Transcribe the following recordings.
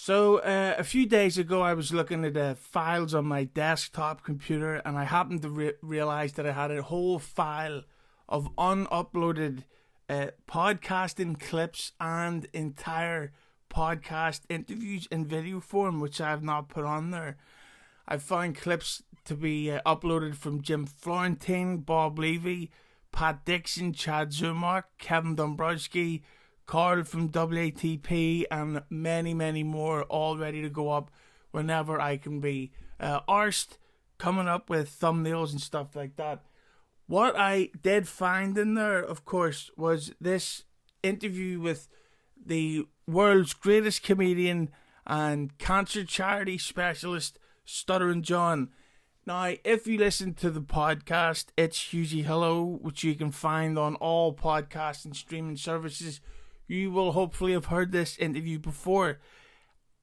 So, a few days ago, I was looking at the files on my desktop computer, and I happened to realize that I had a whole file of unuploaded podcasting clips and entire podcast interviews in video form, which I have not put on there. I found clips to be uploaded from Jim Florentine, Bob Levy, Pat Dixon, Chad Zumock, Kevin Dombrowski, Carl from WATP, and many, many more, all ready to go up whenever I can be arsed coming up with thumbnails and stuff like that. What I did find in there, of course, was this interview with the world's greatest comedian and cancer charity specialist, Stuttering John. Now, if you listen to the podcast, it's Hughezy Hello, which you can find on all podcast and streaming services. You will hopefully have heard this interview before.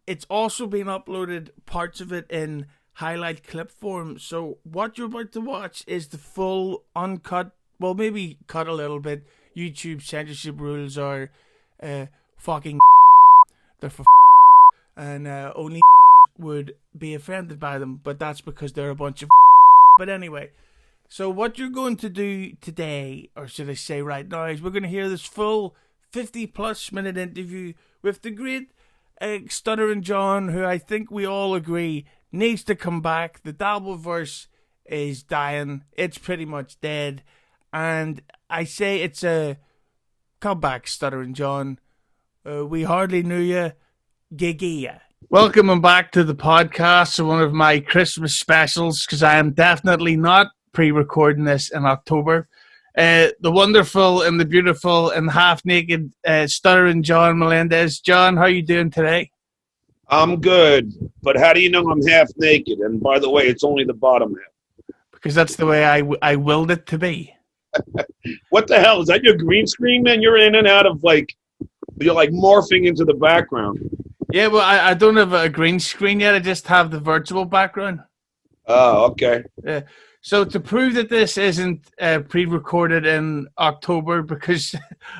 It's also been uploaded, parts of it in highlight clip form. So what you're about to watch is the full uncut, well, maybe cut a little bit. YouTube censorship rules are fucking they're for and only would be offended by them, but that's because they're a bunch of but anyway. So what you're going to do today, or should I say right now, is we're going to hear this full 50 plus minute interview with the great Stuttering John, who I think we all agree needs to come back. The Dabbleverse is dying. It's pretty much dead. And I say it's a comeback, Stuttering John. We hardly knew you. Giggy ya. Welcome back to the podcast, to one of my Christmas specials, because I am definitely not pre-recording this in October. The wonderful and the beautiful and half-naked Stuttering John Melendez. John, how are you doing today? I'm good, but how do you know I'm half naked? And by the way, it's only the bottom half. Because that's the way I willed it to be. What the hell? Is that your green screen, man? You're in and out of, you're morphing into the background. Yeah, well, I don't have a green screen yet. I just have the virtual background. Oh, okay. So to prove that this isn't pre-recorded in October, because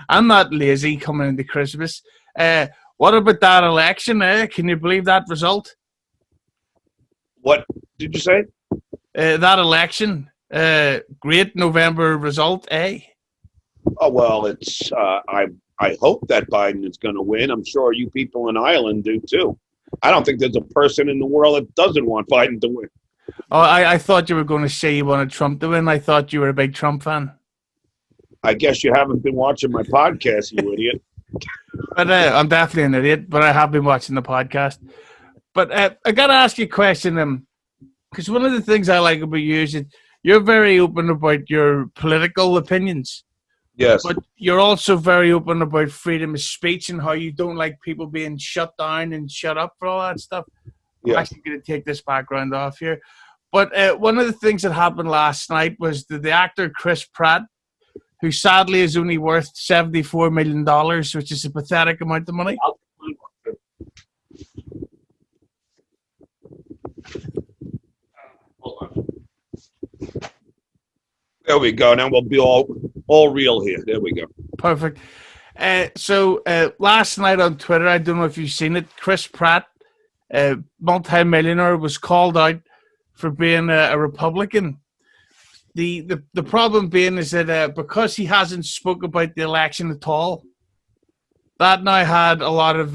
I'm not lazy coming into Christmas, what about that election? Can you believe that result? What did you say? That election, great November result, eh? Oh, well, it's I hope that Biden is going to win. I'm sure you people in Ireland do too. I don't think there's a person in the world that doesn't want Biden to win. Oh, I thought you were going to say you wanted Trump to win. I thought you were a big Trump fan. I guess you haven't been watching my podcast, you idiot. But I'm definitely an idiot, but I have been watching the podcast. But I got to ask you a question, because one of the things I like about you is that you're very open about your political opinions. Yes. But you're also very open about freedom of speech and how you don't like people being shut down and shut up for all that stuff. Yeah. I'm actually going to take this background off here. But one of the things that happened last night was that the actor Chris Pratt, who sadly is only worth $74 million, which is a pathetic amount of money. Hold on. There we go. Now we'll be all real here. There we go. Perfect. So last night on Twitter, I don't know if you've seen it, Chris Pratt, multi-millionaire, was called out for being a Republican. The problem being is that because he hasn't spoke about the election at all, that now had a lot of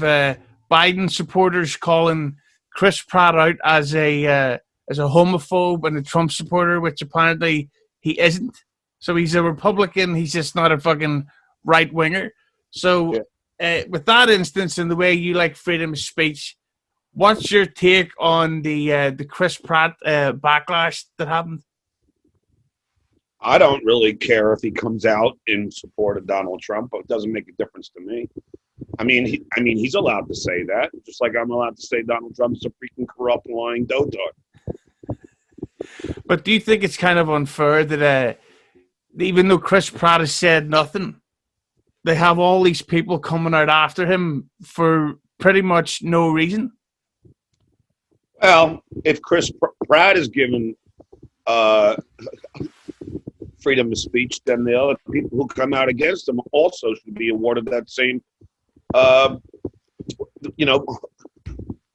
Biden supporters calling Chris Pratt out as a homophobe and a Trump supporter, which apparently he isn't. So he's a Republican. He's just not a fucking right winger. So with that instance and the way you like freedom of speech, what's your take on the Chris Pratt backlash that happened? I don't really care if he comes out in support of Donald Trump. It doesn't make a difference to me. I mean, he's allowed to say that, just like I'm allowed to say Donald Trump's a freaking corrupt, lying dotard. But do you think it's kind of unfair that even though Chris Pratt has said nothing, they have all these people coming out after him for pretty much no reason? Well, if Chris Pratt is given freedom of speech, then the other people who come out against him also should be awarded that same,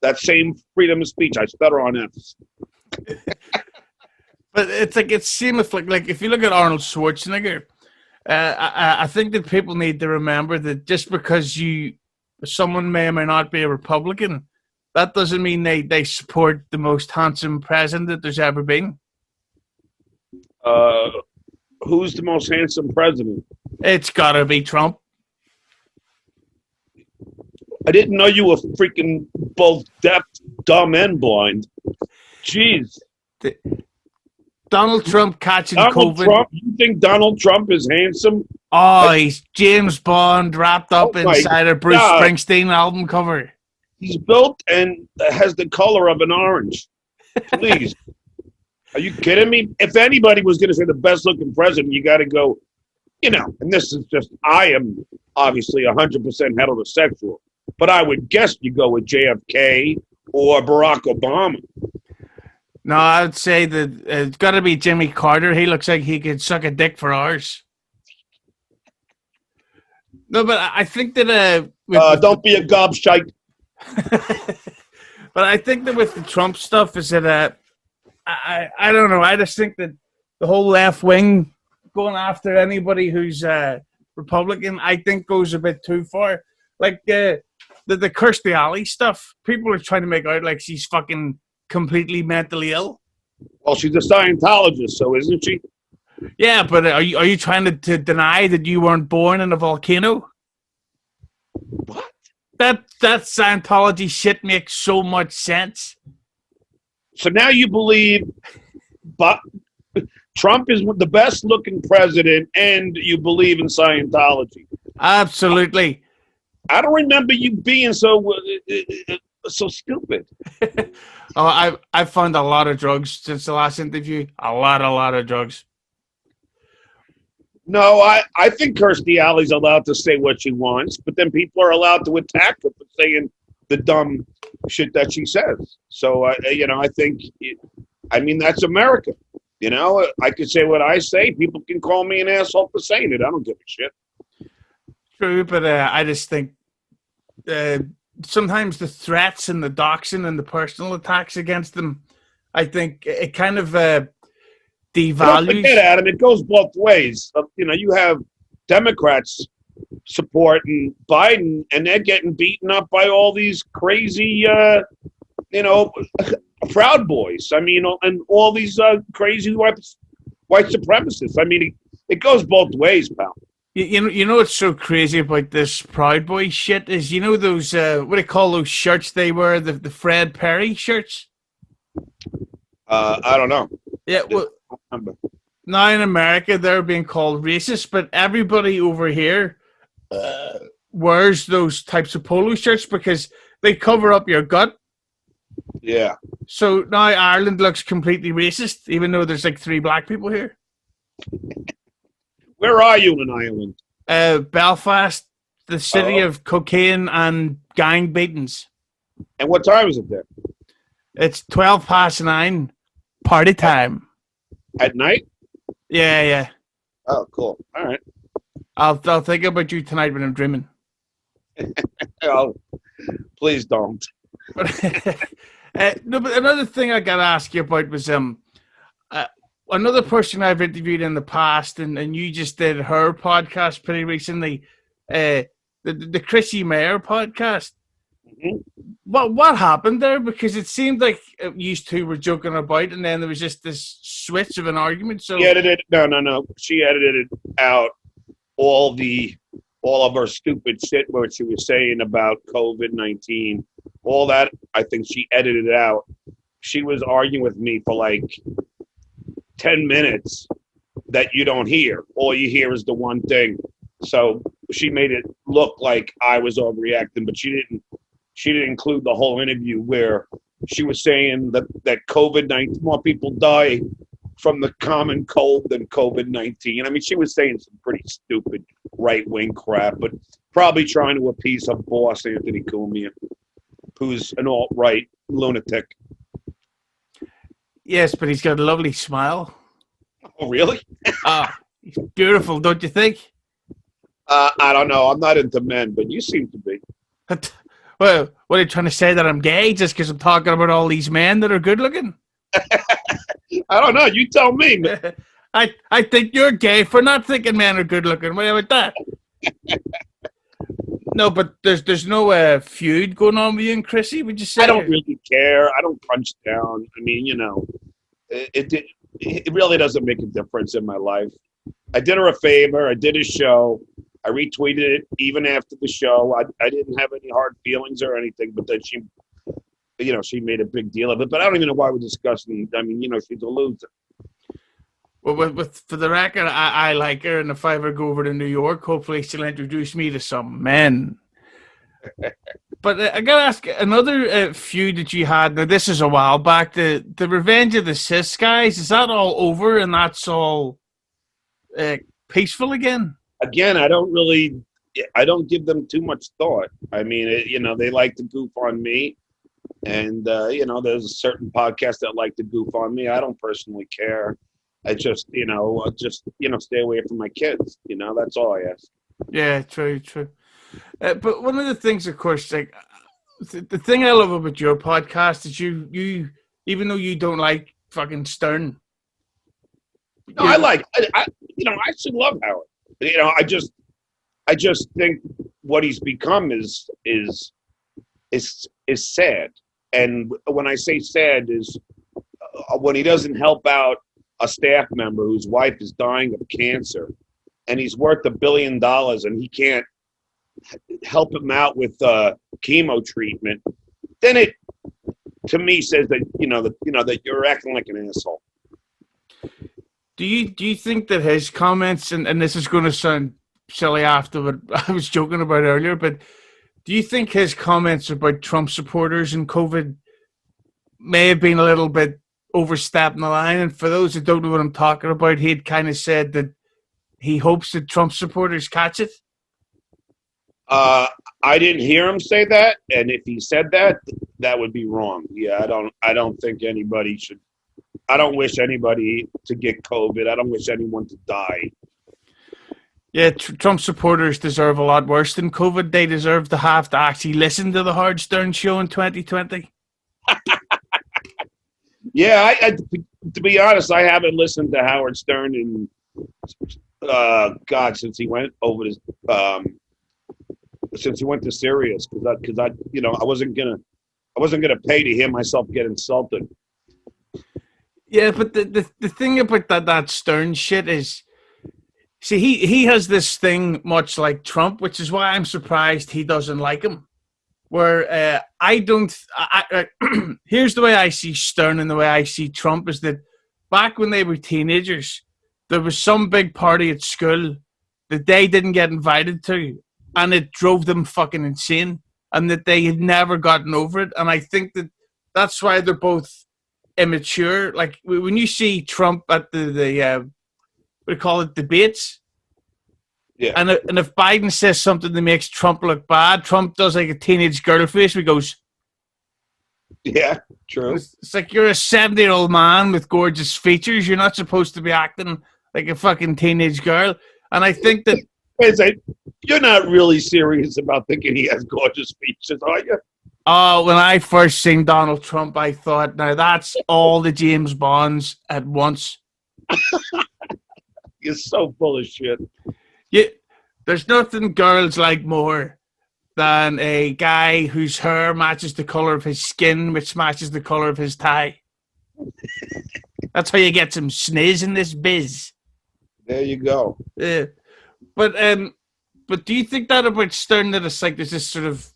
that same freedom of speech. I stutter on F's. But it's like it seems like if you look at Arnold Schwarzenegger, I think that people need to remember that just because someone may or may not be a Republican, that doesn't mean they support the most handsome president that there's ever been. Who's the most handsome president? It's gotta be Trump. I didn't know you were freaking both deaf, dumb, and blind. Jeez. Donald Trump catching Donald COVID. Trump? You think Donald Trump is handsome? Oh, he's James Bond wrapped up inside a Bruce Springsteen album cover. He's built and has the color of an orange. Please. Are you kidding me? If anybody was going to say the best looking president, you got to go, and this is just, I am obviously 100% heterosexual, but I would guess you go with JFK or Barack Obama. No, I would say that it's got to be Jimmy Carter. He looks like he could suck a dick for hours. No, but I think that... don't be a gobshite. But I think that with the Trump stuff is that... I don't know. I just think that the whole left wing going after anybody who's Republican, I think goes a bit too far. Like the Kirstie Alley stuff, people are trying to make out like she's fucking completely mentally ill. Well, she's a Scientologist, so isn't she? Yeah, but are you trying to deny that you weren't born in a volcano? What? That Scientology shit makes so much sense. So now you believe Trump is the best looking president and you believe in Scientology. Absolutely. I don't remember you being so stupid. Oh, I found a lot of drugs since the last interview. A lot of drugs. No, I think Kirstie Alley's allowed to say what she wants, but then people are allowed to attack her for saying the dumb shit that she says. So, I think, that's America. I could say what I say. People can call me an asshole for saying it. I don't give a shit. True, but I just think sometimes the threats and the doxing and the personal attacks against them, I think it kind of devalues. Don't forget, Adam, it goes both ways. You have Democrats supporting Biden, and they're getting beaten up by all these crazy, Proud Boys. And all these crazy white supremacists. It goes both ways, pal. You know what's so crazy about this Proud Boy shit is those what do you call those shirts they wear, the Fred Perry shirts? I don't know. Yeah, well, now in America they're being called racist, but everybody over here wears those types of polo shirts because they cover up your gut. Yeah. So now Ireland looks completely racist, even though there's like 3 black people here. Where are you in Ireland? Belfast, the city of cocaine and gang beatings. And what time is it there? It's 9:12, party time. At night? Yeah. Oh, cool. All right. I'll think about you tonight when I'm dreaming. Oh, please don't. No, but another thing I got to ask you about was another person I've interviewed in the past, and you just did her podcast pretty recently, the Chrissie Mayr podcast. Mm-hmm. What happened there? Because it seemed like you two were joking about, and then there was just this switch of an argument. So no. She edited out all of her stupid shit where she was saying about COVID-19, all that. I think she edited it out. She was arguing with me for like 10 minutes that you don't hear. All you hear is the one thing. So she made it look like I was overreacting, but she didn't include the whole interview where she was saying that COVID-19, more people die from the common cold than COVID-19. She was saying some pretty stupid right-wing crap, but probably trying to appease her boss, Anthony Cumia, who's an alt-right lunatic. Yes, but he's got a lovely smile. Oh, really? He's beautiful, don't you think? I don't know. I'm not into men, but you seem to be. Well, what are you trying to say, that I'm gay just because I'm talking about all these men that are good looking? I don't know. You tell me. I think you're gay for not thinking men are good looking. What about that? No, but there's no feud going on with you and Chrissie, would you say? I don't really care. I don't punch down. I mean, it really doesn't make a difference in my life. I did her a favor. I did a show. I retweeted it even after the show. I didn't have any hard feelings or anything, but then she made a big deal of it. But I don't even know why we're discussing. I mean, she's a loser. Well, for the record, I like her, and if I ever go over to New York, hopefully she'll introduce me to some men. But I gotta ask, another feud that you had, now this is a while back, the Revenge of the Cis guys, is that all over and that's all peaceful again? Again, I don't give them too much thought. I mean, they like to goof on me. And, there's a certain podcast that like to goof on me. I don't personally care. I just, stay away from my kids. That's all I ask. Yeah, true. But one of the things, of course, like the thing I love about your podcast is you even though you don't like fucking Stern. No, I actually love Howard. I just think what he's become is sad. And when I say sad is when he doesn't help out a staff member whose wife is dying of cancer, and he's worth $1 billion, and he can't help him out with chemo treatment, then it, to me, says that that you're acting like an asshole. Do you think that his comments, and this is going to sound silly after what I was joking about earlier, but do you think his comments about Trump supporters and COVID may have been a little bit overstepping the line? And for those who don't know what I'm talking about, he'd kind of said that he hopes that Trump supporters catch it. I didn't hear him say that, and if he said that, that would be wrong. Yeah, I don't think anybody should. I don't wish anybody to get COVID. I don't wish anyone to die. Yeah, Trump supporters deserve a lot worse than COVID. They deserve to have to actually listen to the Howard Stern show in 2020. Yeah, to be honest, I haven't listened to Howard Stern in since he went over to since he went to Sirius, because I wasn't gonna pay to hear myself get insulted. Yeah, but the thing about that Stern shit is, see, he has this thing much like Trump, which is why I'm surprised he doesn't like him. Where here's the way I see Stern and the way I see Trump is that back when they were teenagers, there was some big party at school that they didn't get invited to, and it drove them fucking insane, and that they had never gotten over it. And I think that's why they're both immature. Like when you see Trump at the we call it debates. Yeah. And if Biden says something that makes Trump look bad, Trump does like a teenage girl face. He goes, yeah, true. It's like you're a 70-year-old man with gorgeous features. You're not supposed to be acting like a fucking teenage girl. And I think that you're not really serious about thinking he has gorgeous features, are you? Oh, when I first seen Donald Trump, I thought, now that's all the James Bonds at once. You're so full of shit. Yeah, there's nothing girls like more than a guy whose hair matches the color of his skin, which matches the color of his tie. That's how you get some sniz in this biz. There you go. Yeah, but do you think that about Stern, that it's like there's this sort of,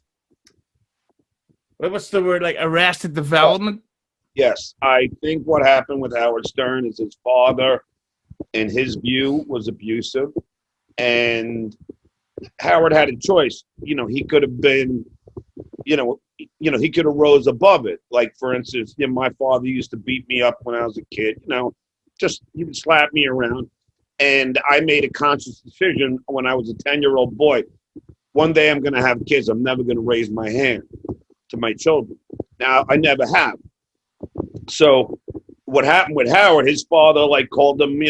what's the word, like arrested development? Yes, I think what happened with Howard Stern is his father, in his view, was abusive. And Howard had a choice. He could have been, he could have rose above it. Like, for instance, my father used to beat me up when I was a kid. He would slap me around. And I made a conscious decision when I was a 10-year-old boy. One day I'm going to have kids. I'm never going to raise my hand to my children. Now, I never have. So what happened with Howard, his father, called him,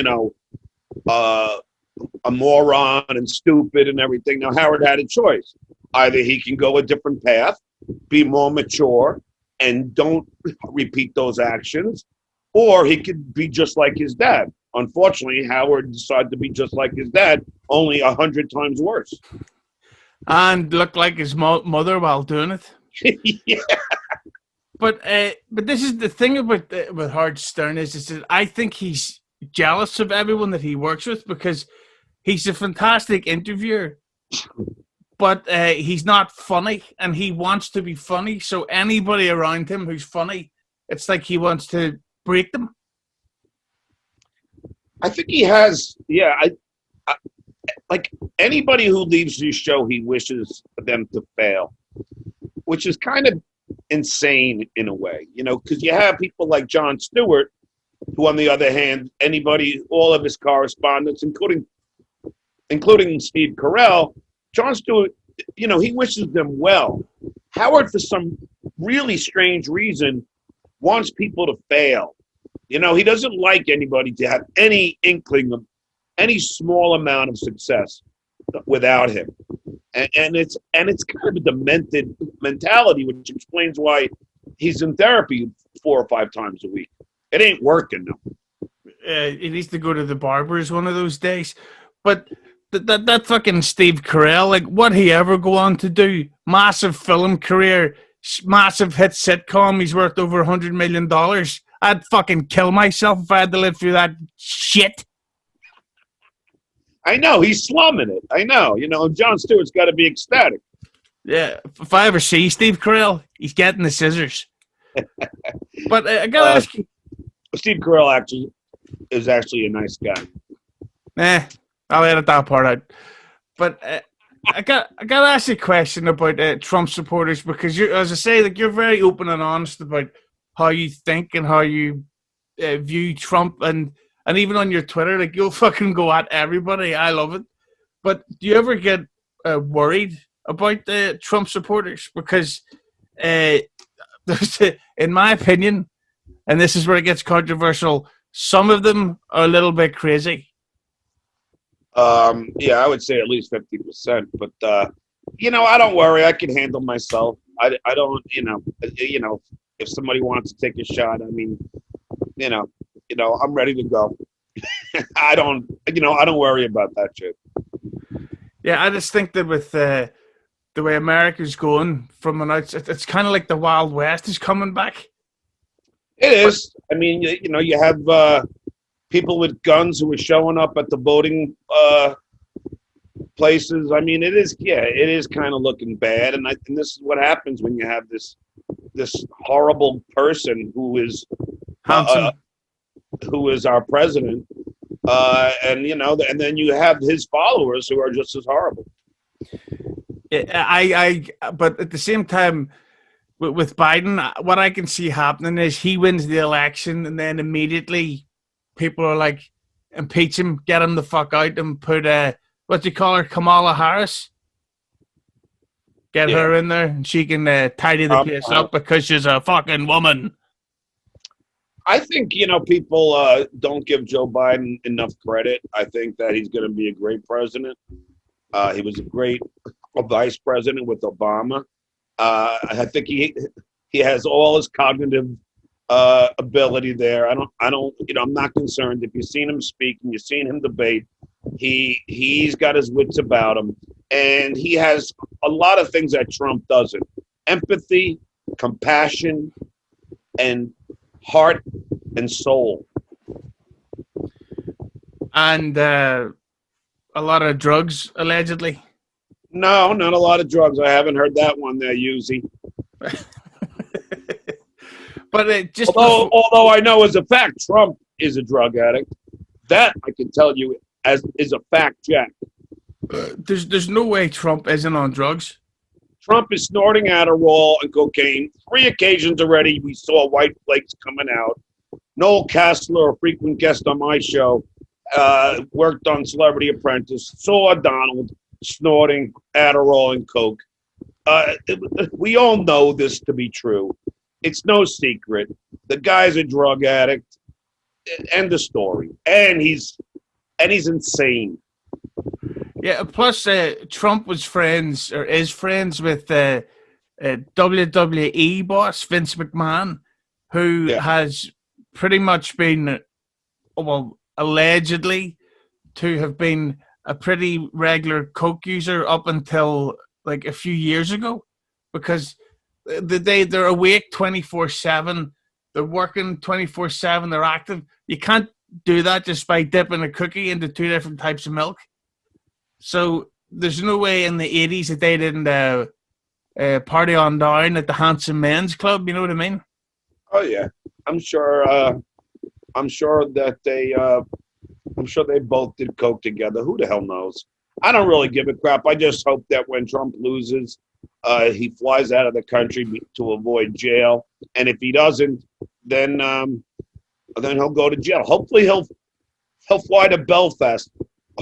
a moron and stupid and everything. Now, Howard had a choice. Either he can go a different path be more mature and don't repeat those actions, or he could be just like his dad. Unfortunately, Howard decided to be just like his dad, only 100 times worse. And look like his mother while doing it. Yeah. But this is the thing about with Howard Stern is that I think he's jealous of everyone that he works with because he's a fantastic interviewer, but he's not funny, and he wants to be funny. So anybody around him who's funny, it's like he wants to break them. I think he has, yeah. I like anybody who leaves the show, he wishes them to fail, which is kind of insane in a way, because you have people like Jon Stewart, who, on the other hand, all of his correspondents, including Steve Carell, Jon Stewart, he wishes them well. Howard, for some really strange reason, wants people to fail. He doesn't like anybody to have any inkling of any small amount of success without him. And it's kind of a demented mentality, which explains why he's in therapy 4 or 5 times a week. It ain't working though. He needs to go to the barbers one of those days. But that fucking Steve Carell, like, what he ever go on to do? Massive film career, massive hit sitcom. He's worth over $100 million. I'd fucking kill myself if I had to live through that shit. I know, he's slumming it. I know. Jon Stewart's got to be ecstatic. Yeah, if I ever see Steve Carell, he's getting the scissors. But I gotta ask you. Steve Carell is actually a nice guy. I'll edit that part out. But I got to ask you a question about Trump supporters, because as I say, like, you're very open and honest about how you think and how you view Trump, and even on your Twitter, like, you'll fucking go at everybody. I love it. But do you ever get worried about the Trump supporters? Because there's, in my opinion, and this is where it gets controversial, some of them are a little bit crazy. Yeah, I would say at least 50%. But I don't worry. I can handle myself. I don't. If somebody wants to take a shot, I mean, I'm ready to go. I don't worry about that shit. Yeah, I just think that with the way America's going from an outside, it's kind of like the Wild West is coming back. It is. I mean, you have people with guns who are showing up at the voting places. I mean, it is kind of looking bad, and this is what happens when you have this horrible person who is our president, and then you have his followers who are just as horrible. But at the same time, with Biden, what I can see happening is he wins the election, and then immediately people are like, impeach him, get him the fuck out, and put what do you call her, Kamala Harris? Get her in there, and she can tidy the place up because she's a fucking woman. I think, people don't give Joe Biden enough credit. I think that he's going to be a great president. He was a great vice president with Obama. I think he has all his cognitive ability there. I'm not concerned. If you've seen him speak and you've seen him debate, he's got his wits about him, and he has a lot of things that Trump doesn't: empathy, compassion, and heart and soul. And a lot of drugs, allegedly. No, not a lot of drugs. I haven't heard that one there, Hughezy. But although I know as a fact Trump is a drug addict, that I can tell you is a fact, Jack. There's no way Trump isn't on drugs. Trump is snorting Adderall and cocaine. 3 occasions already we saw white flakes coming out. Noel Castler, a frequent guest on my show, worked on Celebrity Apprentice, saw Donald snorting Adderall and coke. We all know this to be true. It's no secret. The guy's a drug addict. End of story. And he's insane. Yeah. Plus, Trump was friends or is friends with WWE boss Vince McMahon, who Yeah. has pretty much been, well, allegedly to have been a pretty regular coke user up until like a few years ago, because they're awake 24/7, they're working 24/7, they're active. You can't do that just by dipping a cookie into two different types of milk. So there's no way in the 80s that they didn't party on down at the Handsome Men's Club. You know what I mean? Oh yeah, I'm sure. I'm sure that they. I'm sure they both did coke together. Who the hell knows? I don't really give a crap. I just hope that when Trump loses, he flies out of the country to avoid jail. And if he doesn't, then he'll go to jail. Hopefully, he'll fly to Belfast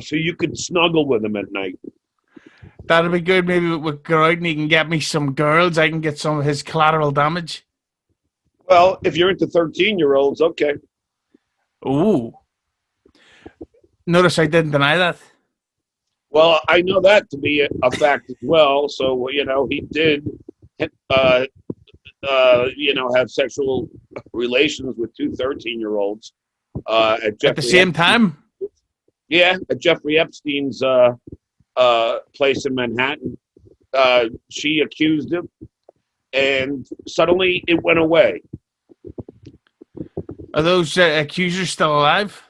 so you could snuggle with him at night. That'll be good. Maybe we'll go out and he can get me some girls. I can get some of his collateral damage. Well, if you're into 13-year-olds, okay. Ooh. Notice I didn't deny that. Well, I know that to be a fact as well. So, he did, have sexual relations with two 13-year-olds at the same time? Yeah, at Jeffrey Epstein's place in Manhattan. She accused him, and suddenly it went away. Are those accusers still alive?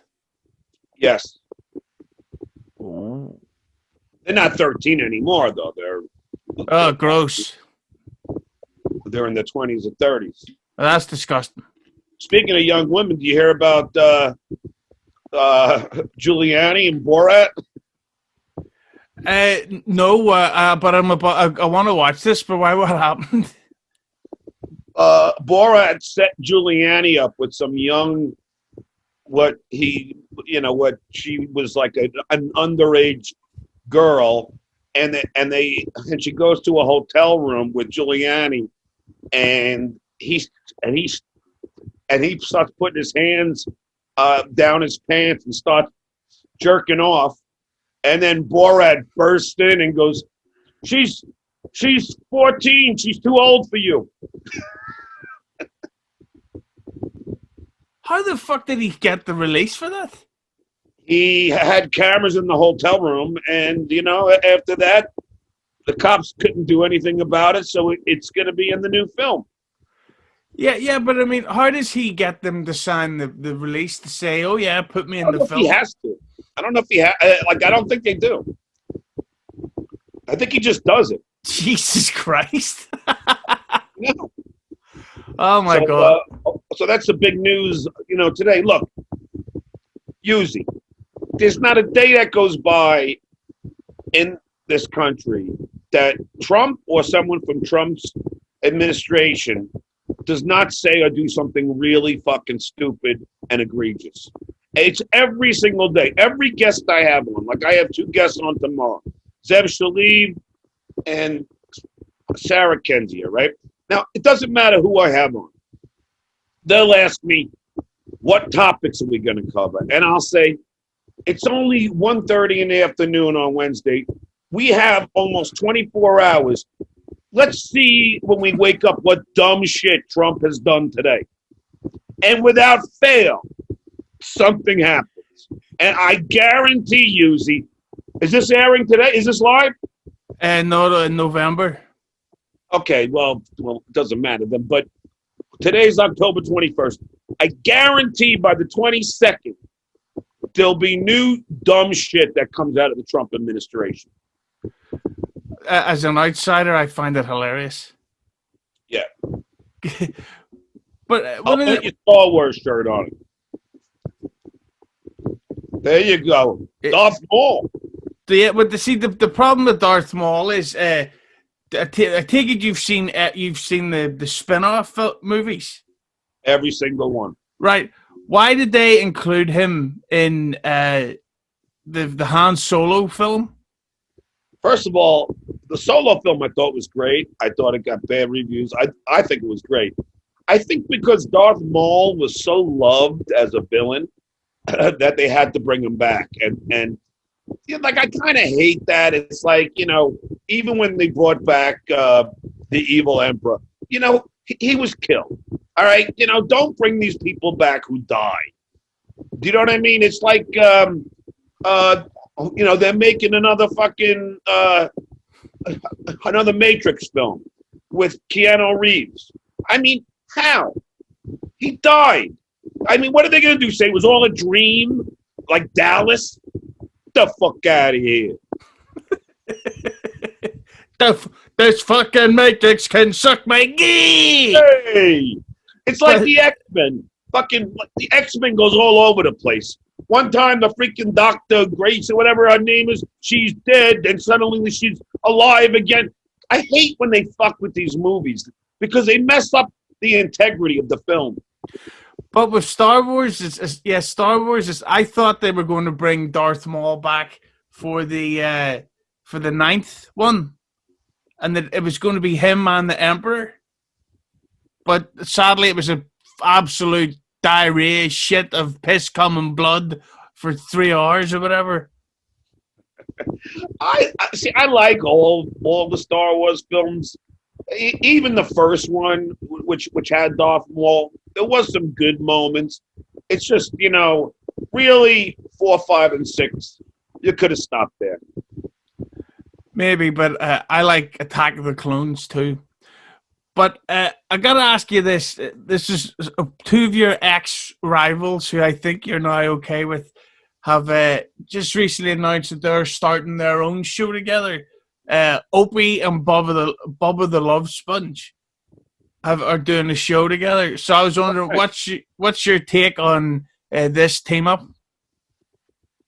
Yes. Ooh. They're not 13 anymore, though. They're gross. They're in their 20s and 30s. Well, that's disgusting. Speaking of young women, do you hear about Giuliani and Borat? No, but I want to watch this. But why? What happened? Borat set Giuliani up with some young, what she was like an underage girl, and she goes to a hotel room with Giuliani, and he starts putting his hands down his pants and starts jerking off, and then Borat bursts in and goes, "She's 14. She's too old for you." How the fuck did he get the release for that? He had cameras in the hotel room, and after that, the cops couldn't do anything about it, so it's going to be in the new film. Yeah, but I mean, how does he get them to sign the release to say, "Oh yeah, put me in the film"? He has to. I don't know if he has. I don't think they do. I think he just does it. Jesus Christ! No. Oh my God! So that's the big news, today. Look, Hughezy, there's not a day that goes by in this country that Trump or someone from Trump's administration does not say or do something really fucking stupid and egregious. It's every single day. Every guest I have on, like I have two guests on tomorrow, Zev Shalev and Sarah Kendzior, right? Now, it doesn't matter who I have on. They'll ask me, what topics are we going to cover? And I'll say, it's only 1:30 in the afternoon on Wednesday. We have almost 24 hours. Let's see when we wake up what dumb shit Trump has done today. And without fail, something happens. And I guarantee you, is this airing today? Is this live? No, in November. Okay, well, it doesn't matter then. But today's October 21st. I guarantee by the 22nd, there'll be new dumb shit that comes out of the Trump administration. As an outsider, I find it hilarious. Yeah. But I'll put your Star Wars shirt on it. There you go. Darth Maul. Yeah, but the problem with Darth Maul is, I take it you've seen the spin-off movies. Every single one. Right. Why did they include him in the Han Solo film? First of all, the Solo film I thought was great. I thought it got bad reviews. I think it was great. I think because Darth Maul was so loved as a villain that they had to bring him back. And like I kind of hate that. It's like, even when they brought back the evil emperor, he was killed. All right, don't bring these people back who died. Do you know what I mean? It's like, they're making another fucking another Matrix film with Keanu Reeves. I mean, how? He died. I mean, what are they going to do? Say it was all a dream, like Dallas? Get the fuck out of here. This fucking Matrix can suck my gee. Hey, it's like the X-Men. Fucking the X-Men goes all over the place. One time, the freaking Dr. Grace or whatever her name is, she's dead, and suddenly she's alive again. I hate when they fuck with these movies because they mess up the integrity of the film. But with Star Wars, Star Wars. I thought they were going to bring Darth Maul back for the ninth one, and that it was going to be him and the Emperor. But sadly, it was an absolute diarrhea shit of piss, cum, and blood for 3 hours or whatever. I see. I like all the Star Wars films, even the first one, which had Darth Maul. There was some good moments. It's just really 4, 5, and 6. You could have stopped there. Maybe, but I like Attack of the Clones too. But I gotta ask you this: this is two of your ex-rivals, who I think you're now okay with, have just recently announced that they're starting their own show together. Opie and Bubba the Love Sponge are doing a show together. So I was wondering, what's your take on this team up?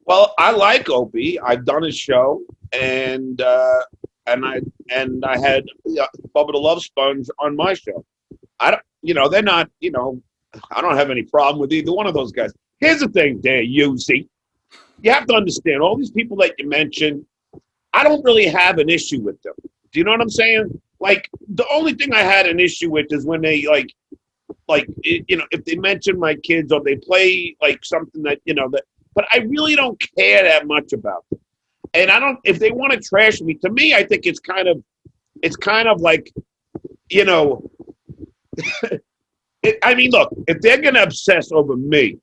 Well, I like Opie. I've done his show, and I had Bubba the Love Sponge on my show. They're not. I don't have any problem with either one of those guys. Here's the thing, Hughezy. You have to understand, all these people that you mentioned, I don't really have an issue with them. Do you know what I'm saying? Like, the only thing I had an issue with is when they if they mention my kids or they play like something that but I really don't care that much about them. And I don't, if they want to trash me, to me, I think it's kind of like, I mean, look, if they're going to obsess over me,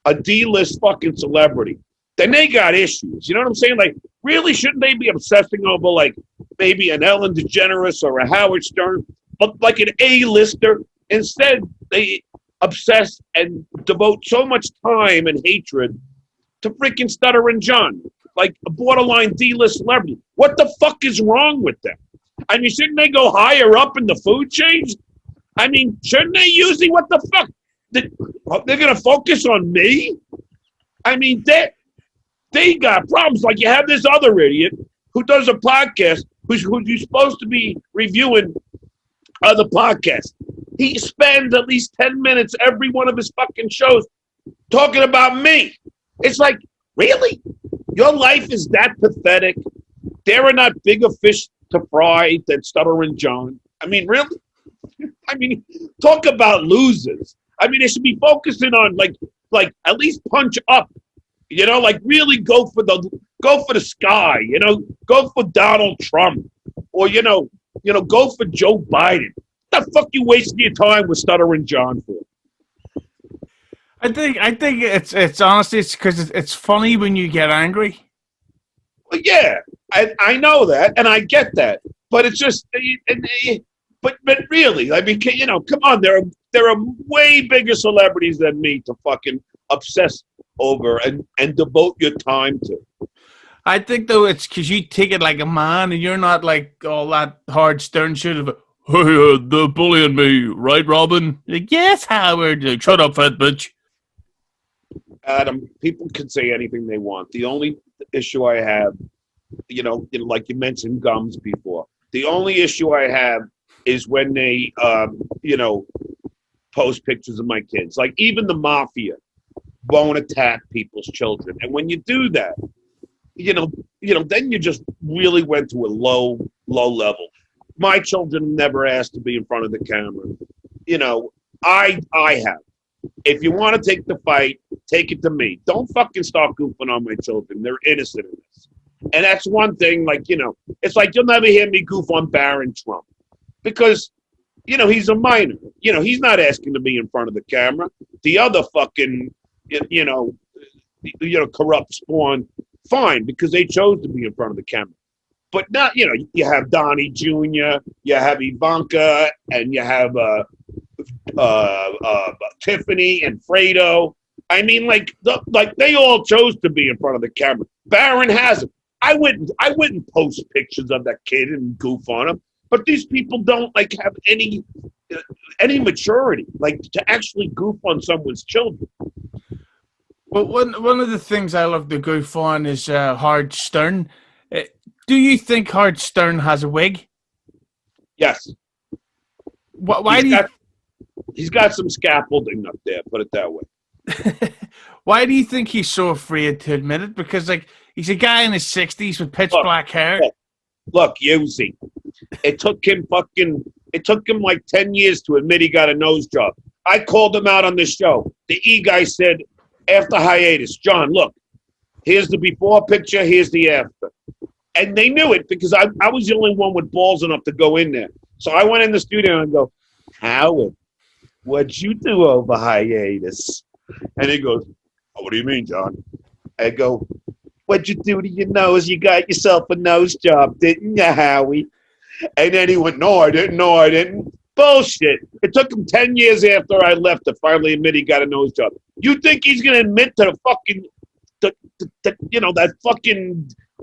a D-list fucking celebrity, then they got issues. You know what I'm saying? Like, really, shouldn't they be obsessing over, like, maybe an Ellen DeGeneres or a Howard Stern, but like an A-lister? Instead, they obsess and devote so much time and hatred to freaking Stuttering John, like a borderline D-list celebrity. What the fuck is wrong with them? I mean, shouldn't they go higher up in the food chain? I mean, shouldn't they usually, what the fuck? They're going to focus on me? I mean, they got problems. Like, you have this other idiot who does a podcast who's supposed to be reviewing other podcasts. He spends at least 10 minutes every one of his fucking shows talking about me. It's like, really? Your life is that pathetic? There are not bigger fish to fry than Stuttering John. I mean, really? I mean, talk about losers. I mean, they should be focusing on like at least punch up. Like really go for the sky. Go for Donald Trump, or go for Joe Biden. What the fuck you wasting your time with Stuttering John for? I think it's honestly it's because it's funny when you get angry. Well, yeah, I know that, and I get that, but it's just, but really, I mean, come on, there are way bigger celebrities than me to fucking obsess over and devote your time to. I think though it's because you take it like a man, and you're not like all that hard stern shit of, hey, they're bullying me, right, Robin? Like, yes, Howard. Like, shut up, fat bitch. Adam, people can say anything they want. The only issue I have, like you mentioned gums before, the only issue I have is when they, post pictures of my kids. Like, even the mafia won't attack people's children. And when you do that, then you just really went to a low level. My children never asked to be in front of the camera. I have. If you want to take the fight, take it to me. Don't fucking start goofing on my children. They're innocent in this. And that's one thing, like, it's like you'll never hear me goof on Barron Trump because, he's a minor. He's not asking to be in front of the camera. The other fucking, corrupt spawn, fine, because they chose to be in front of the camera. But not, you have Donnie Jr., you have Ivanka, and you have Tiffany and Fredo. I mean, like they all chose to be in front of the camera. Barron hasn't. I wouldn't post pictures of that kid and goof on him. But these people don't like have any maturity, like to actually goof on someone's children. Well, one of the things I love to goof on is Howard Stern. Do you think Howard Stern has a wig? Yes. Why he's got some scaffolding up there, put it that way. Why do you think he's so afraid to admit it? Because like he's a guy in his 60s with pitch black hair. Look, Hughezy. It took him like 10 years to admit he got a nose job. I called him out on the show. The E guy said after hiatus, John, look, here's the before picture, here's the after. And they knew it because I was the only one with balls enough to go in there. So I went in the studio and go, Howard, what'd you do over hiatus? And he goes, oh, what do you mean, John? I go, what'd you do to your nose? You got yourself a nose job, didn't you, Howie? And then he went, no, I didn't. Bullshit. It took him 10 years after I left to finally admit he got a nose job. You think he's going to admit to the fucking,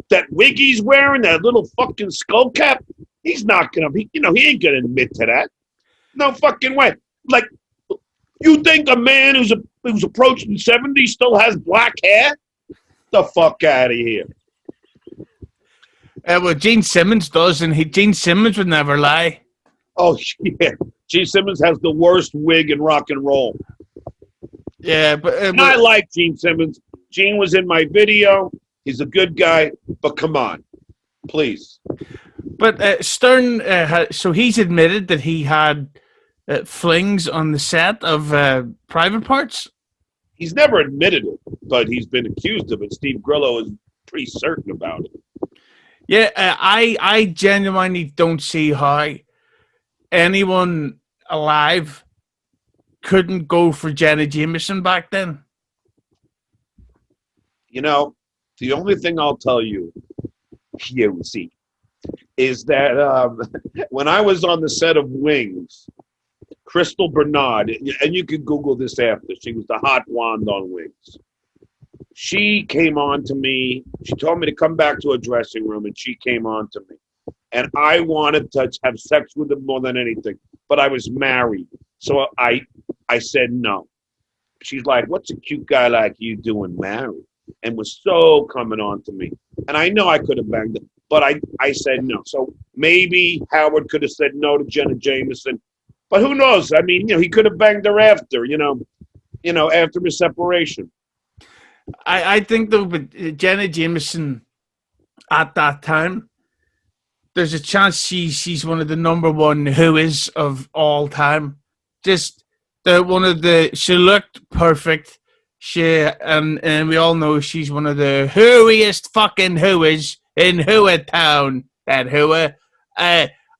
that wig he's wearing, that little fucking skull cap? He's not going to be, he ain't going to admit to that. No fucking way. Like, you think a man who's approaching 70 still has black hair? The fuck out of here. Well, Gene Simmons does, and Gene Simmons would never lie. Oh, yeah. Gene Simmons has the worst wig in rock and roll. Yeah, but I like Gene Simmons. Gene was in my video. He's a good guy, but come on, please. But Stern, so he's admitted that he had flings on the set of Private Parts? He's never admitted it, but he's been accused of it. Steve Grillo is pretty certain about it. Yeah, I genuinely don't see how anyone alive couldn't go for Jenna Jameson back then. The only thing I'll tell you, Hughezy, is that when I was on the set of Wings, Crystal Bernard, and you can Google this after, she was the hot blonde on Wings. She came on to me. She told me to come back to a dressing room, and she came on to me. And I wanted to have sex with her more than anything, but I was married. So I said no. She's like, what's a cute guy like you doing married? And was so coming on to me. And I know I could have banged her, but I said no. So maybe Howard could have said no to Jenna Jameson. But who knows? I mean, he could have banged her after, after his separation. I think, though, but Jenna Jameson at that time, there's a chance she's one of the number one whois of all time. Just she looked perfect. And we all know she's one of the whoiest fucking whois in Hua Town. That Hua.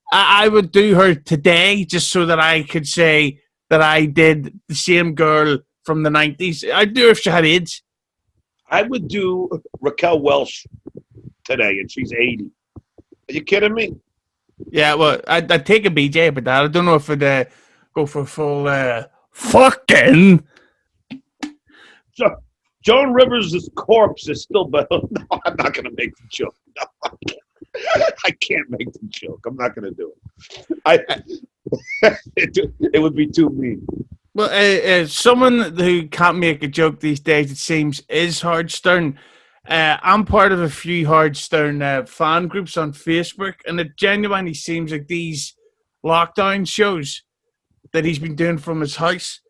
I would do her today just so that I could say that I did the same girl from the 90s. I'd do her if she had AIDS. I would do Raquel Welch today, and she's 80. Are you kidding me? Yeah, well, I'd take a BJ, but I don't know if I'd go for full fucking. So, Joan Rivers' corpse is still better. No, I'm not going to make the joke. No, I can't make the joke. I'm not going to do it. It would be too mean. Well, someone who can't make a joke these days, it seems, is Howard Stern. I'm part of a few Howard Stern fan groups on Facebook, and it genuinely seems like these lockdown shows that he's been doing from his house,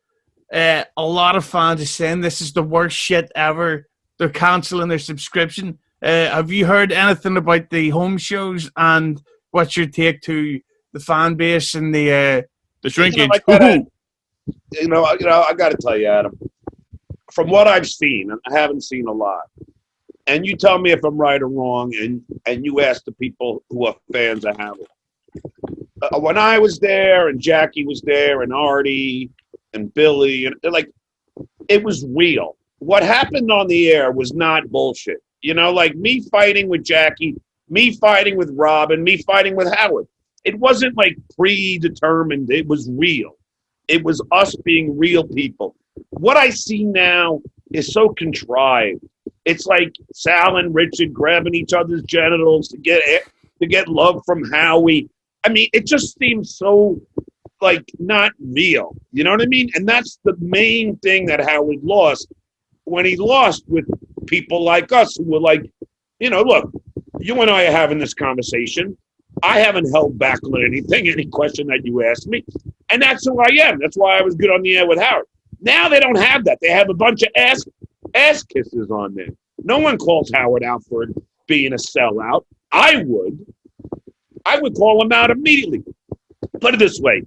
a lot of fans are saying this is the worst shit ever. They're cancelling their subscription. Have you heard anything about the home shows, and what's your take to the fan base and the shrinkage? I got to tell you, Adam, from what I've seen, and I haven't seen a lot, and you tell me if I'm right or wrong, and you ask the people who are fans of Halen. When I was there, and Jackie was there, and Artie, and Billy, and like, it was real. What happened on the air was not bullshit. You know, like me fighting with Jackie, me fighting with Robin, me fighting with Howard. It wasn't like predetermined. It was real. It was us being real people. What I see now is so contrived. It's like Sal and Richard grabbing each other's genitals to get love from Howie. I mean, it just seems so like not real. You know what I mean? And that's the main thing that Howard lost when he lost with people like us who were like, you know, look, you and I are having this conversation. I haven't held back on anything, any question that you asked me. And that's who I am. That's why I was good on the air with Howard. Now they don't have that. They have a bunch of ass kisses on there. No one calls Howard out for being a sellout. I would call him out immediately. Put it this way.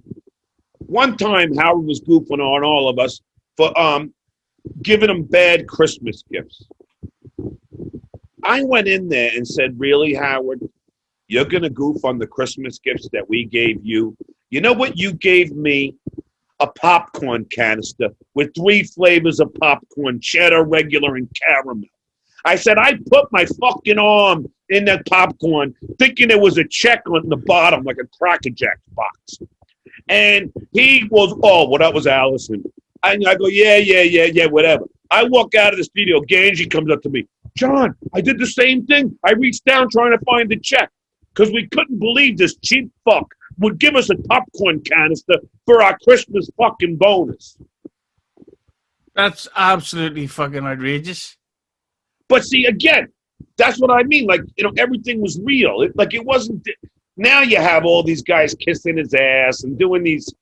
One time Howard was goofing on all of us for giving him bad Christmas gifts. I went in there and said, really, Howard? You're going to goof on the Christmas gifts that we gave you? You know what you gave me? A popcorn canister with 3 flavors of popcorn, cheddar, regular, and caramel. I said, I put my fucking arm in that popcorn thinking there was a check on the bottom, like a Cracker Jacks box. And he goes, oh, well, that was Allison. And I go, yeah, whatever. I walk out of the studio. Ganji comes up to me. John, I did the same thing. I reached down trying to find the check because we couldn't believe this cheap fuck would give us a popcorn canister for our Christmas fucking bonus. That's absolutely fucking outrageous. But see, again, that's what I mean. Like, you know, everything was real. It wasn't. Now you have all these guys kissing his ass and doing these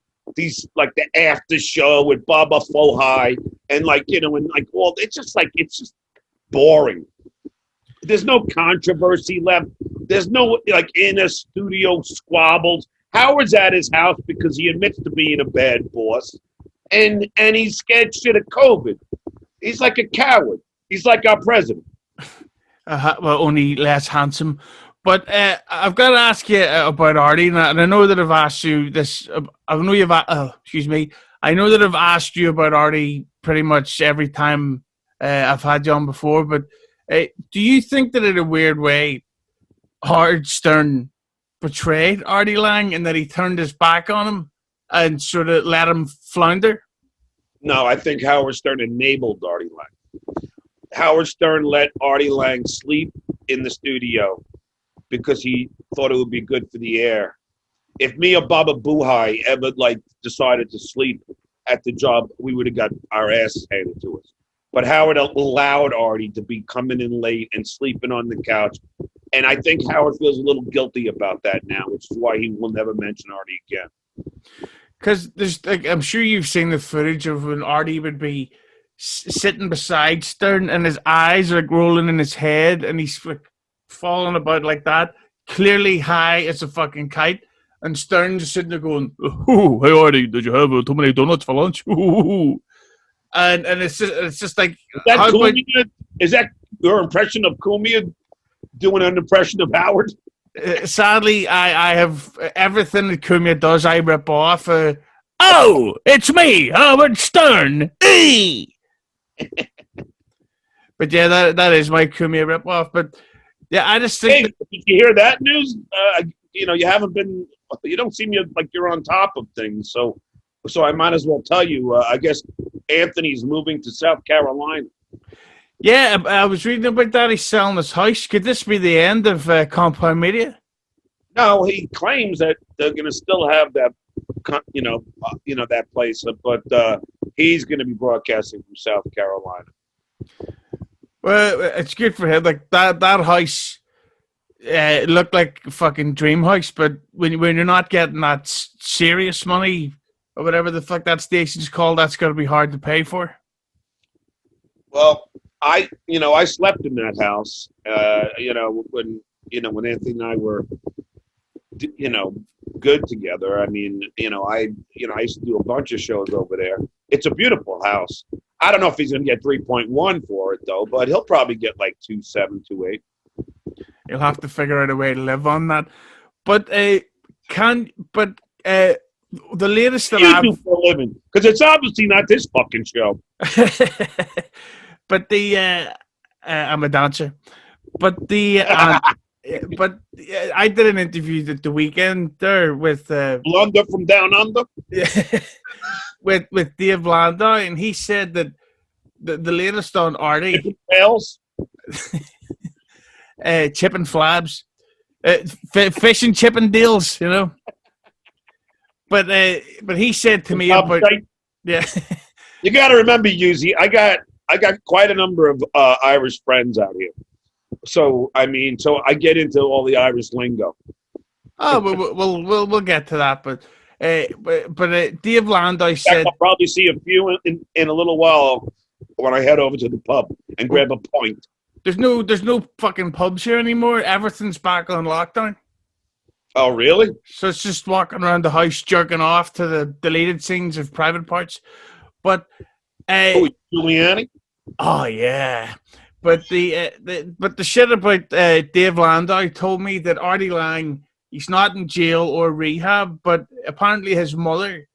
like the after show with Bubba Faux High and like, you know, and like, well, it's just boring. There's no controversy left. There's no like inner studio squabbles. Howard's at his house because he admits to being a bad boss, and he's scared shit of COVID. He's like a coward. He's like our president. Well, only less handsome. But I've got to ask you about Artie, and I know that I've asked you this. I know you've. I know that I've asked you about Artie pretty much every time I've had you on before. But do you think that in a weird way, Howard Stern betrayed Artie Lange and that he turned his back on him and sort of let him flounder? No, I think Howard Stern enabled Artie Lange. Howard Stern let Artie Lange sleep in the studio because he thought it would be good for the air. If me or Baba Buhai ever decided to sleep at the job, we would have got our asses handed to us. But Howard allowed Artie to be coming in late and sleeping on the couch. And I think Howard feels a little guilty about that now, which is why he will never mention Artie again. Because there's, I'm sure you've seen the footage of when Artie would be sitting beside Stern and his eyes are rolling in his head and he's falling about like that, clearly high as a fucking kite. And Stern's just sitting there going, "Oh, hey Artie, did you have too many donuts for lunch?" Ooh. And it's just like, is that your impression of Cumia doing an impression of Howard? Sadly, I have everything that Cumia does. I rip off. Oh, it's me, Howard Stern. But yeah, that is my Cumia rip off. But yeah, I just think. Hey, did you hear that news? You don't seem like you're on top of things. So I might as well tell you. I guess Anthony's moving to South Carolina. Yeah, I was reading about that. He's selling his house. Could this be the end of Compound Media? No, he claims that they're going to still have that, that place, but he's going to be broadcasting from South Carolina. Well, it's good for him. Like that house, it looked like a fucking dream house. But when you're not getting that serious money or whatever the fuck that station's called, that's going to be hard to pay for. Well, I slept in that house. When Anthony and I were, good together. I mean, I used to do a bunch of shows over there. It's a beautiful house. I don't know if he's going to get 3.1 for it though, but he'll probably get like 2.7, 2.8. You'll have to figure out a way to live on that. But the latest that You I've do for a living, because it's obviously not this fucking show. but I'm a dancer. But I did an interview at the weekend there with Blunder from Down Under. with Dave Lange, and he said that the latest on Artie, chipping flabs, fish and chipping deals, you know. But he said to me about yeah. You got to remember, Hughezy, I got quite a number of Irish friends out here. So I get into all the Irish lingo. Oh, we'll get to that, but Dave Lange said I'll probably see a few in a little while when I head over to the pub and grab a pint. There's no fucking pubs here anymore. Everything's back on lockdown. Oh, really? So it's just walking around the house jerking off to the deleted scenes of Private Parts. But Giuliani? Oh yeah. But the shit about Dave Lange told me that Artie Lange, he's not in jail or rehab, but apparently his mother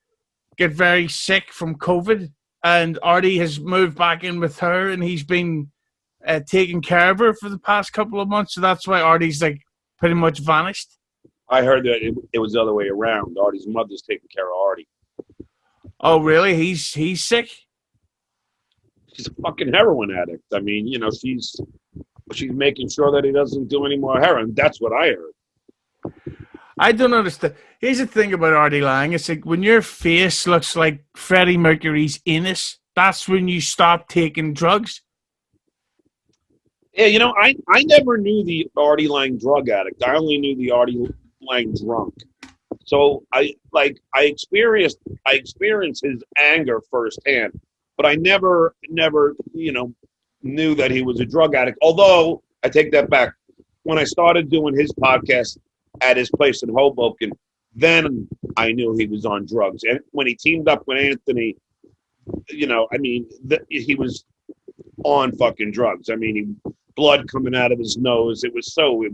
got very sick from COVID, and Artie has moved back in with her, and he's been taking care of her for the past couple of months. So that's why Artie's like pretty much vanished. I heard that it was the other way around. Artie's mother's taking care of Artie. Oh really? He's sick? She's a fucking heroin addict. I mean, you know, she's making sure that he doesn't do any more heroin. That's what I heard. I don't understand. Here's the thing about Artie Lange. It's like when your face looks like Freddie Mercury's anus, that's when you stop taking drugs. Yeah, you know, I never knew the Artie Lange drug addict. I only knew the Artie Lange drunk. So I experienced his anger firsthand. But I never, you know, knew that he was a drug addict. Although, I take that back. When I started doing his podcast at his place in Hoboken, then I knew he was on drugs. And when he teamed up with Anthony, you know, I mean, he was on fucking drugs. I mean, blood coming out of his nose. It was so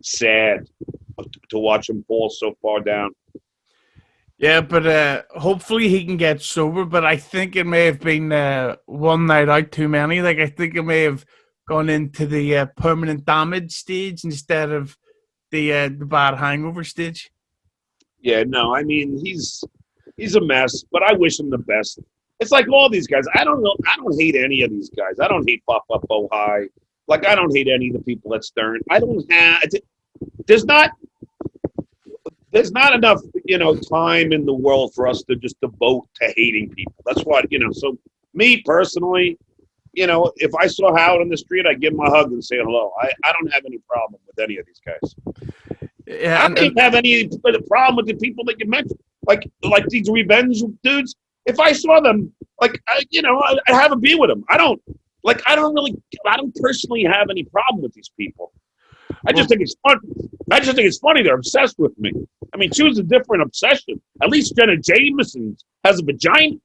sad to watch him fall so far down. Yeah, but hopefully he can get sober. But I think it may have been one night out too many. Like, I think it may have gone into the permanent damage stage instead of the bad hangover stage. Yeah, no, I mean, he's a mess, but I wish him the best. It's like all these guys. I don't hate any of these guys. I don't hate Papa Bohai. Like, I don't hate any of the people at Stern. There's not enough, you know, time in the world for us to just devote to hating people. That's what, you know. So me personally, you know, if I saw Howard on the street, I'd give him a hug and say hello. I don't have any problem with any of these guys. Yeah, I don't have any problem with the people that you mentioned, like these revenge dudes. If I saw them, like, you know, I'd have a beer with them. I don't personally have any problem with these people. I just think it's fun. I just think it's funny they're obsessed with me. I mean, choose a different obsession. At least Jenna Jameson has a vagina.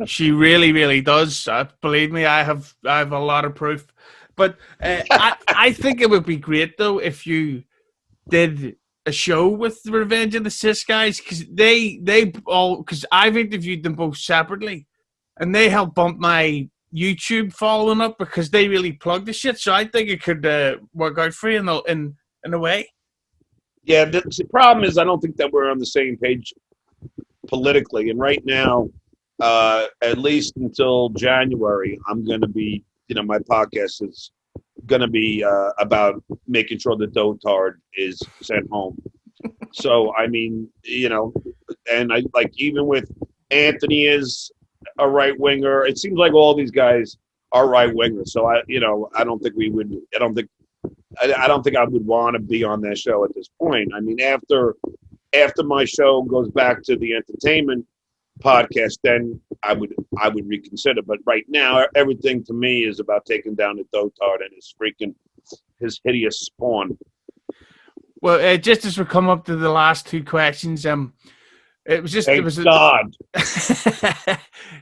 She really, really does. Believe me, I have a lot of proof. But I think it would be great though if you did a show with the Revenge of the Cis guys, because because I've interviewed them both separately, and they help bump my YouTube following up because they really plug the shit. So I think it could work out for you in a way. Yeah, the problem is I don't think that we're on the same page politically. And right now, at least until January, I'm going to be, you know, my podcast is going to be about making sure the dotard is sent home. So, I mean, you know, and I like even with Anthony is a right winger. It seems like all these guys are right wingers. So I don't think I would want to be on that show at this point. I mean, after my show goes back to the entertainment podcast, then I would reconsider. But right now, everything to me is about taking down the dotard and his hideous spawn. Well, just as we come up to the last two questions, it was just Thank God.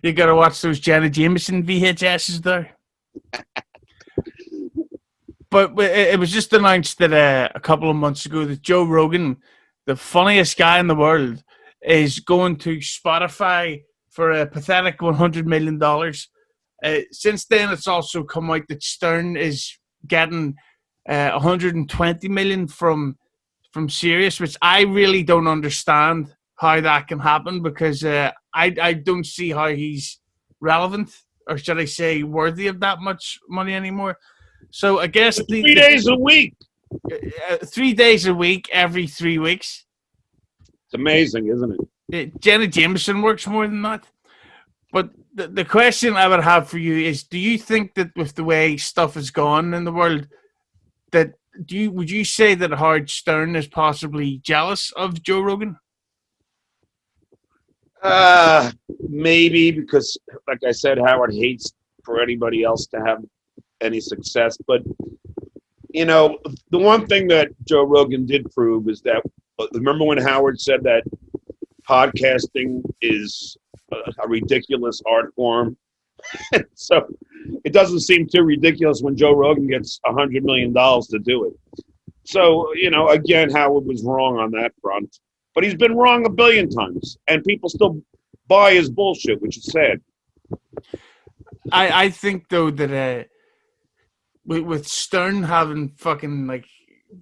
You got to watch those Janet Jameson VHSs there. But it was just announced that a couple of months ago that Joe Rogan, the funniest guy in the world, is going to Spotify for a pathetic $100 million. Since then, it's also come out that Stern is getting 120 million from Sirius, which I really don't understand how that can happen, because I don't see how he's relevant, or should I say worthy of that much money anymore. So I guess 3 days a week. 3 days a week, every 3 weeks. It's amazing, isn't it? Jenna Jameson works more than that. But the question I would have for you is, do you think that with the way stuff has gone in the world, that would you say that Howard Stern is possibly jealous of Joe Rogan? Maybe, because, like I said, Howard hates for anybody else to have any success. But, the one thing that Joe Rogan did prove is that, remember when Howard said that podcasting is a ridiculous art form? So it doesn't seem too ridiculous when Joe Rogan gets $100 million to do it. So, again, Howard was wrong on that front. But he's been wrong a billion times, and people still buy his bullshit, which is sad. I think, though, that with Stern having fucking, like,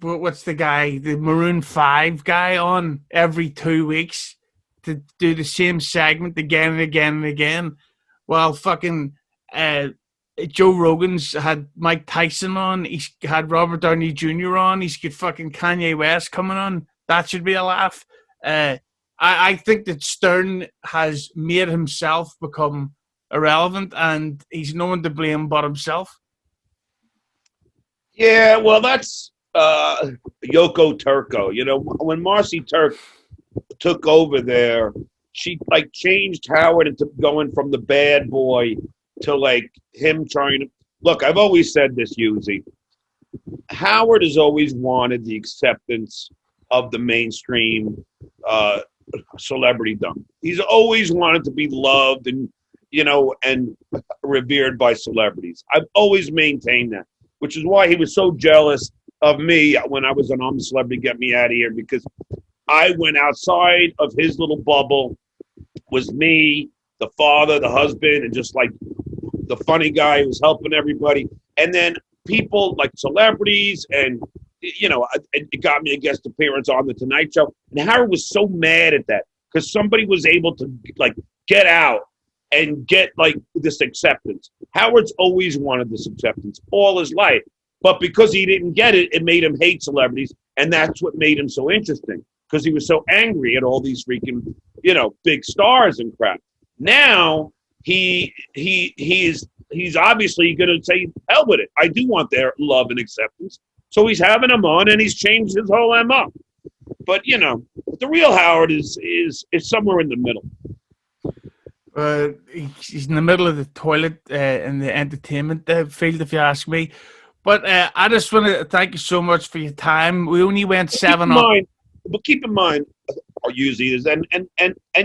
what's the guy, the Maroon 5 guy on every 2 weeks to do the same segment again and again and again, while fucking Joe Rogan's had Mike Tyson on, he's had Robert Downey Jr. on, he's got fucking Kanye West coming on. That should be a laugh. I think that Stern has made himself become irrelevant, and he's no one to blame but himself. Yeah, well, that's Yoko Turco. When Marcy Turk took over there, she changed Howard into going from the bad boy to him trying to look. I've always said this, Hughezy. Howard has always wanted the acceptance of the mainstream celebritydom. He's always wanted to be loved and revered by celebrities. I've always maintained that, which is why he was so jealous of me when I was on I'm a Celebrity, Get Me Out of Here, because I went outside of his little bubble, was me, the father, the husband, and just the funny guy who was helping everybody. And then people like celebrities and it got me a guest appearance on the Tonight Show. And Howard was so mad at that because somebody was able to get out and get this acceptance. Howard's always wanted this acceptance all his life, but because he didn't get it, it made him hate celebrities, and that's what made him so interesting, because he was so angry at all these freaking big stars and crap. Now he's obviously going to say, hell with it. I do want their love and acceptance. So he's having them on, and he's changed his whole MO. But the real Howard is somewhere in the middle. He's in the middle of the toilet in the entertainment field, if you ask me. But I just want to thank you so much for your time. We only went 7 on. But keep in mind, Hughezy is, and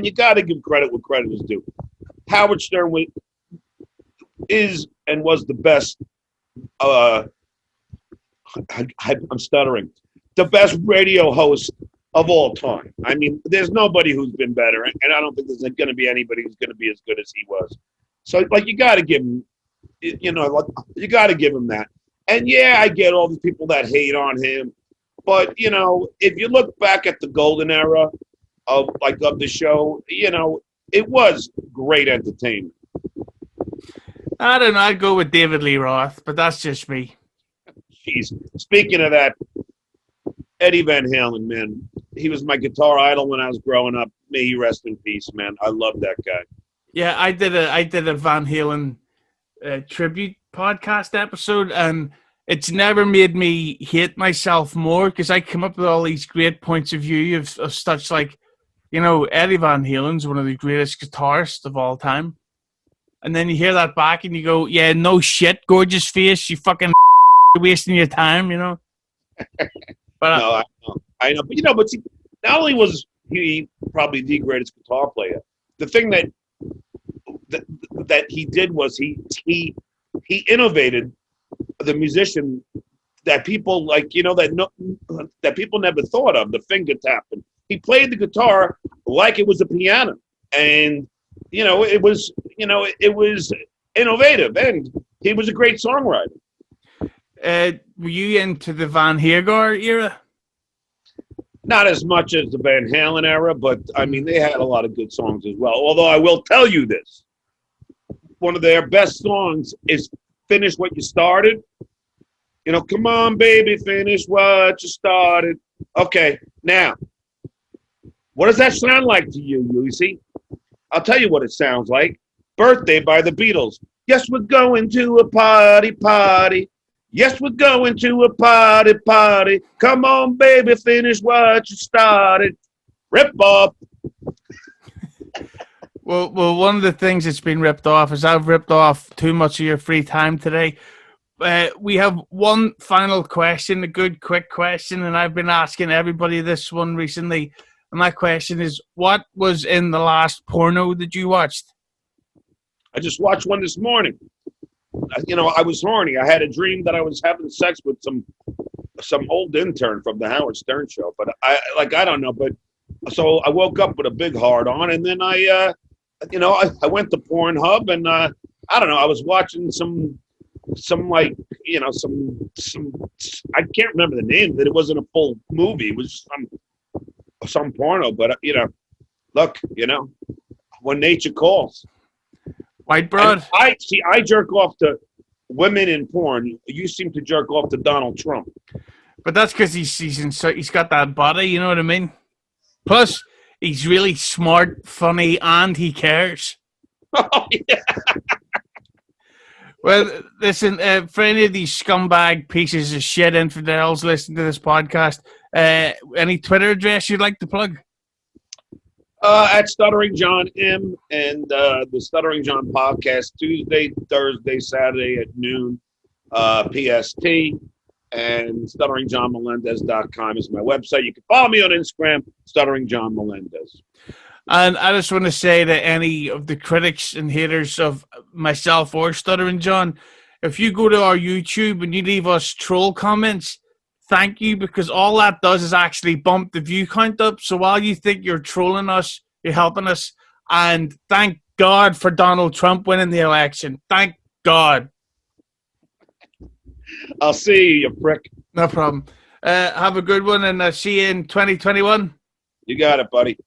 you got to give credit where credit is due. Howard Stern is and was the best. I'm stuttering. The best radio host of all time. I mean, there's nobody who's been better, and I don't think there's going to be anybody who's going to be as good as he was. So, you got to give him, you got to give him that. And yeah, I get all these people that hate on him, but if you look back at the golden era of the show, it was great entertainment. I don't know. I'd go with David Lee Roth, but that's just me. Jeez. Speaking of that, Eddie Van Halen, man, he was my guitar idol when I was growing up. May he rest in peace, man. I love that guy. Yeah, I did a Van Halen tribute podcast episode, and it's never made me hate myself more, because I come up with all these great points of view of such Eddie Van Halen's one of the greatest guitarists of all time. And then you hear that back and you go, yeah, no shit, gorgeous face, you fucking wasting your time, But no, I know. But see, not only was he probably the greatest guitar player, the thing that that he did was he innovated the musician that people that people never thought of, the finger tapping. He played the guitar like it was a piano, and it was innovative, and he was a great songwriter. Were you into the Van Hagar era? Not as much as the Van Halen era, but I mean, they had a lot of good songs as well. Although I will tell you this, one of their best songs is "Finish What You Started." Come on, baby, finish what you started. Okay, now, what does that sound like to you, Lucy? I'll tell you what it sounds like. "Birthday" by the Beatles. Yes, we're going to a party, party. Yes, we're going to a party, party. Come on, baby, finish what you started. Rip off. Well, one of the things that's been ripped off is I've ripped off too much of your free time today. We have one final question, a good, quick question, and I've been asking everybody this one recently. And that question is, what was in the last porno that you watched? I just watched one this morning. I was horny. I had a dream that I was having sex with some old intern from the Howard Stern show. But I don't know. But so I woke up with a big hard on, and then I went to Pornhub, and I don't know. I was watching some I can't remember the name of it. It wasn't a full movie. It was some porno. But look, when nature calls. White broad. I jerk off to women in porn. You seem to jerk off to Donald Trump. But that's because he's got that body, you know what I mean? Plus, he's really smart, funny, and he cares. Oh, yeah. Well, listen, for any of these scumbag pieces of shit infidels listening to this podcast, any Twitter address you'd like to plug? At Stuttering John M and the Stuttering John podcast, Tuesday, Thursday, Saturday at noon PST. And StutteringJohnMelendez.com is my website. You can follow me on Instagram, Stuttering John Melendez. And I just want to say to any of the critics and haters of myself or Stuttering John, if you go to our YouTube and you leave us troll comments, thank you, because all that does is actually bump the view count up. So while you think you're trolling us, you're helping us. And thank God for Donald Trump winning the election. Thank God. I'll see you prick. No problem. Have a good one, and see you in 2021. You got it, buddy.